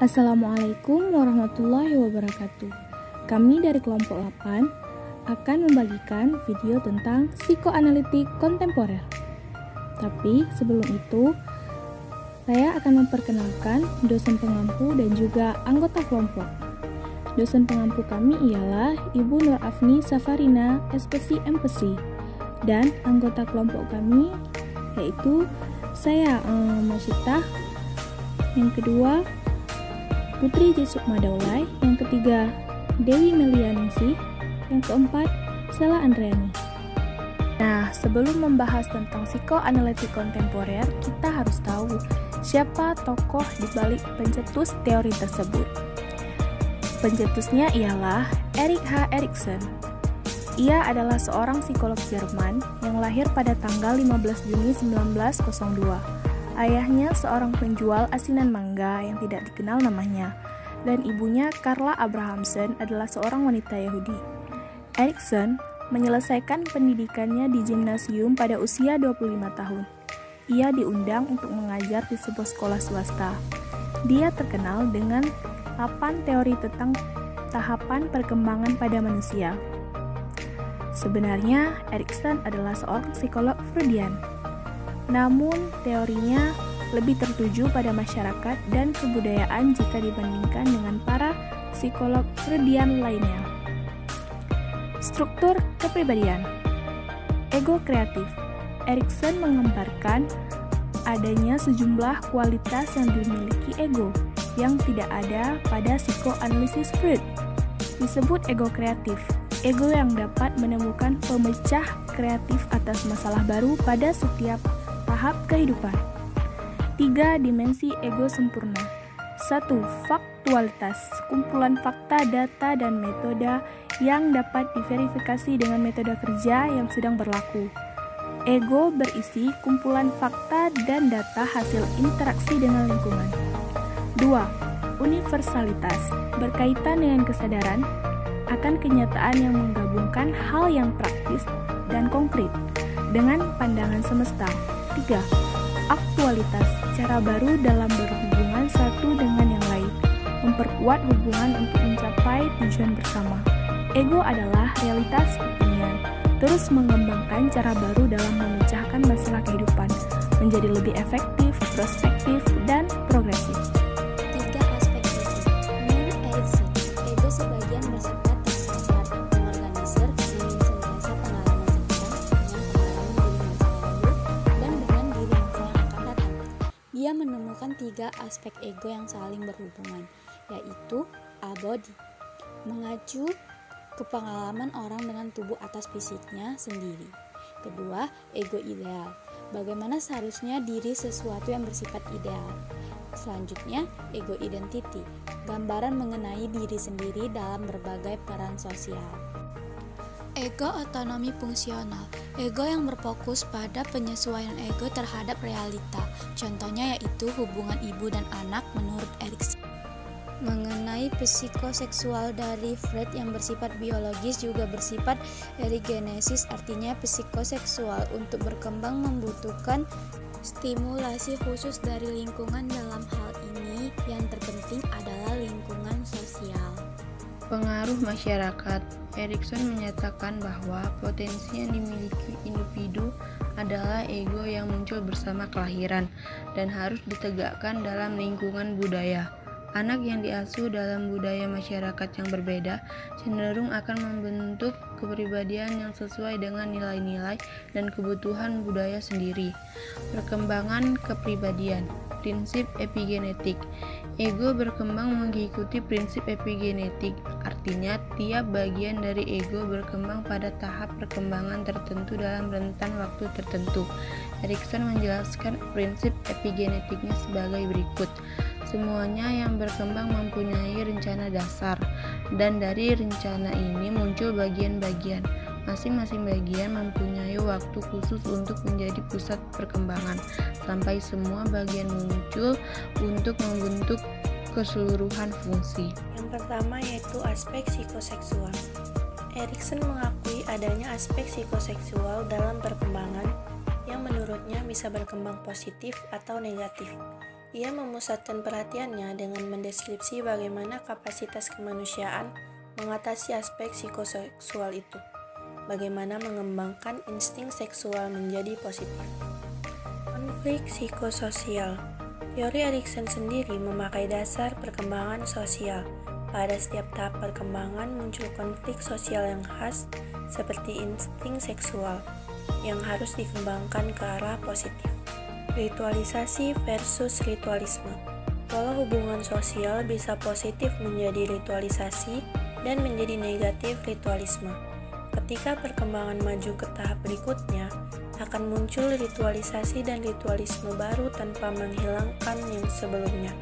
Assalamualaikum warahmatullahi wabarakatuh. Kami dari kelompok 8 akan membagikan video tentang psikoanalitik kontemporer. Tapi sebelum itu, saya akan memperkenalkan dosen pengampu dan juga anggota kelompok. Dosen pengampu kami ialah Ibu Nur Afni Safarina, SPC MPC. Dan anggota kelompok kami yaitu saya Masyitah, yang kedua Putri Jesukma Daulay, yang ketiga Dewi Melianingsih, yang keempat Sela Andriani. Nah, sebelum membahas tentang psikoanalitik kontemporer, kita harus tahu siapa tokoh di balik pencetus teori tersebut. Pencetusnya ialah Erik H. Erikson. Ia adalah seorang psikolog Jerman yang lahir pada tanggal 15 Juni 1902. Ayahnya seorang penjual asinan mangga yang tidak dikenal namanya, dan ibunya Carla Abrahamsen adalah seorang wanita Yahudi. Erikson menyelesaikan pendidikannya di gimnasium pada usia 25 tahun. Ia diundang untuk mengajar di sebuah sekolah swasta. Dia terkenal dengan 8 teori tentang tahapan perkembangan pada manusia. Sebenarnya, Erikson adalah seorang psikolog Freudian. Namun, teorinya lebih tertuju pada masyarakat dan kebudayaan jika dibandingkan dengan para psikolog Freudian lainnya. Struktur kepribadian. Ego kreatif. Erikson menggambarkan adanya sejumlah kualitas yang dimiliki ego yang tidak ada pada psikoanalisis Freud. Disebut ego kreatif. Ego yang dapat menemukan pemecah kreatif atas masalah baru pada setiap tahap kehidupan. 3 dimensi ego sempurna. 1. Faktualitas, kumpulan fakta, data, dan metode yang dapat diverifikasi dengan metode kerja yang sedang berlaku. Ego berisi kumpulan fakta dan data hasil interaksi dengan lingkungan. 2. Universalitas, berkaitan dengan kesadaran akan kenyataan yang menggabungkan hal yang praktis dan konkret dengan pandangan semesta. 3. Aktualitas, cara baru dalam berhubungan satu dengan yang lain, memperkuat hubungan untuk mencapai tujuan bersama. Ego adalah realitas kekinian, terus mengembangkan cara baru dalam memecahkan masalah kehidupan, menjadi lebih efektif, prospektif, dan progresif. 3 aspek ego. Menurut Erikson, ego sebagian bersifat tersirat, mengorganisir, mensintesis pengalaman sekarang dengan pengalaman diri masa lalu dan dengan diri masa yang akan datang. Dia menemukan 3 aspek ego yang saling berhubungan, yaitu A-body, mengacu ke pengalaman orang dengan tubuh atas fisiknya sendiri. Kedua, ego ideal, bagaimana seharusnya diri sesuatu yang bersifat ideal. Selanjutnya, ego identity, gambaran mengenai diri sendiri dalam berbagai peran sosial. Ego otonomi fungsional, ego yang berfokus pada penyesuaian ego terhadap realita. Contohnya yaitu hubungan ibu dan anak menurut Erikson. Mengenai psikoseksual dari Freud yang bersifat biologis juga bersifat erigenesis, artinya psikoseksual untuk berkembang membutuhkan stimulasi khusus dari lingkungan. Dalam hal ini yang terpenting adalah lingkungan sosial. Pengaruh masyarakat. Erikson menyatakan bahwa potensi yang dimiliki individu adalah ego yang muncul bersama kelahiran dan harus ditegakkan dalam lingkungan budaya. Anak yang diasuh dalam budaya masyarakat yang berbeda cenderung akan membentuk kepribadian yang sesuai dengan nilai-nilai dan kebutuhan budaya sendiri. Perkembangan kepribadian. Prinsip epigenetik. Ego berkembang mengikuti prinsip epigenetik, artinya tiap bagian dari ego berkembang pada tahap perkembangan tertentu dalam rentan waktu tertentu. Erikson menjelaskan prinsip epigenetiknya sebagai berikut. Semuanya yang berkembang mempunyai rencana dasar, dan dari rencana ini muncul bagian-bagian. Masing-masing bagian mempunyai waktu khusus untuk menjadi pusat perkembangan, sampai semua bagian muncul untuk membentuk keseluruhan fungsi. Yang pertama yaitu aspek psikoseksual. Erikson mengakui adanya aspek psikoseksual dalam perkembangan yang menurutnya bisa berkembang positif atau negatif. Ia memusatkan perhatiannya dengan mendeskripsi bagaimana kapasitas kemanusiaan mengatasi aspek psikoseksual itu, bagaimana mengembangkan insting seksual menjadi positif. Konflik psikososial. Teori Erikson sendiri memakai dasar perkembangan sosial. Pada setiap tahap perkembangan muncul konflik sosial yang khas, seperti insting seksual, yang harus dikembangkan ke arah positif. Ritualisasi versus ritualisme. Pola hubungan sosial bisa positif menjadi ritualisasi dan menjadi negatif ritualisme. Ketika perkembangan maju ke tahap berikutnya, akan muncul ritualisasi dan ritualisme baru tanpa menghilangkan yang sebelumnya.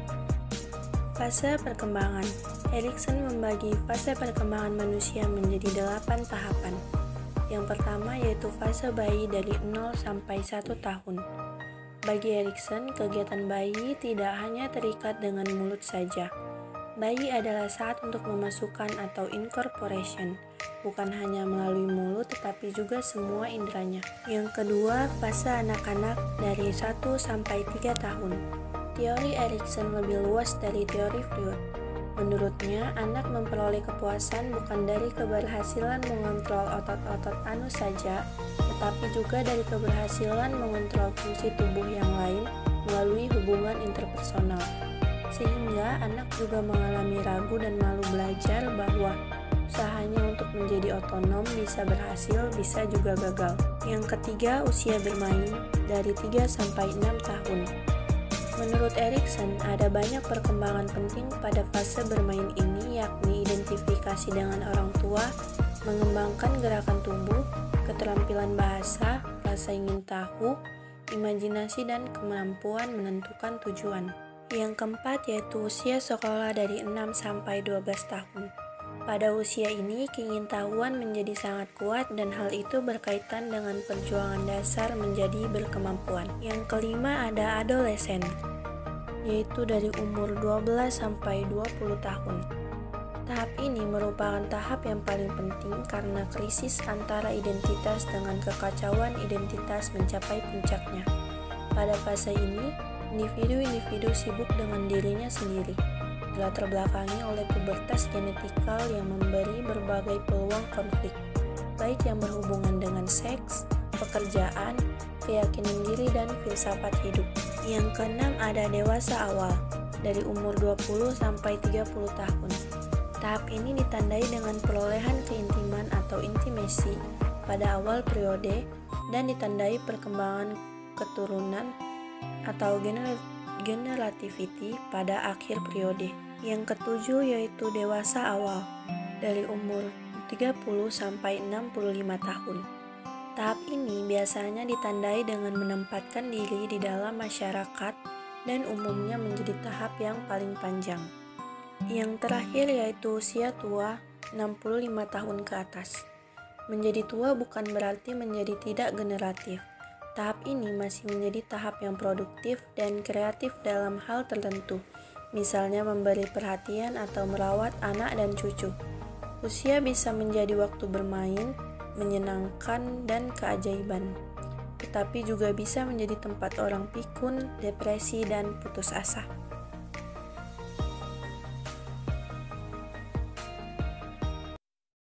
Fase perkembangan. Erikson membagi fase perkembangan manusia menjadi 8 tahapan. Yang pertama yaitu fase bayi dari 0 sampai 1 tahun. Bagi Erikson, kegiatan bayi tidak hanya terikat dengan mulut saja. Bayi adalah saat untuk memasukkan atau incorporation, bukan hanya melalui mulut tetapi juga semua inderanya. Yang kedua, fase anak-anak dari 1 sampai 3 tahun. Teori Erikson lebih luas dari teori Freud. Menurutnya, anak memperoleh kepuasan bukan dari keberhasilan mengontrol otot-otot anus saja, tetapi juga dari keberhasilan mengontrol fungsi tubuh yang lain melalui hubungan interpersonal. Sehingga anak juga mengalami ragu dan malu belajar bahwa usahanya untuk menjadi otonom bisa berhasil, bisa juga gagal. Yang ketiga, usia bermain dari 3 sampai 6 tahun. Menurut Erikson, ada banyak perkembangan penting pada fase bermain ini, yakni identifikasi dengan orang tua, mengembangkan gerakan tubuh, keterampilan bahasa, rasa ingin tahu, imajinasi, dan kemampuan menentukan tujuan. Yang keempat yaitu usia sekolah dari 6 sampai 12 tahun. Pada usia ini, keingintahuan menjadi sangat kuat dan hal itu berkaitan dengan perjuangan dasar menjadi berkemampuan. Yang kelima ada adolesen, yaitu dari umur 12 sampai 20 tahun. Tahap ini merupakan tahap yang paling penting karena krisis antara identitas dengan kekacauan identitas mencapai puncaknya. Pada fase ini, individu-individu sibuk dengan dirinya sendiri, dilatar belakangi oleh pubertas genetikal yang memberi berbagai peluang konflik, baik yang berhubungan dengan seks, pekerjaan, keyakinan diri, dan filsafat hidup. Yang keenam ada dewasa awal, dari umur 20 sampai 30 tahun. Tahap ini ditandai dengan perolehan keintiman atau intimacy pada awal periode dan ditandai perkembangan keturunan atau generativity pada akhir periode. Yang ketujuh yaitu dewasa awal, dari umur 30 sampai 65 tahun. Tahap ini biasanya ditandai dengan menempatkan diri di dalam masyarakat dan umumnya menjadi tahap yang paling panjang. Yang terakhir yaitu usia tua, 65 tahun ke atas. Menjadi tua bukan berarti menjadi tidak generatif. Tahap ini masih menjadi tahap yang produktif dan kreatif dalam hal tertentu, misalnya memberi perhatian atau merawat anak dan cucu. Usia bisa menjadi waktu bermain, menyenangkan, dan keajaiban, tetapi juga bisa menjadi tempat orang pikun, depresi, dan putus asa.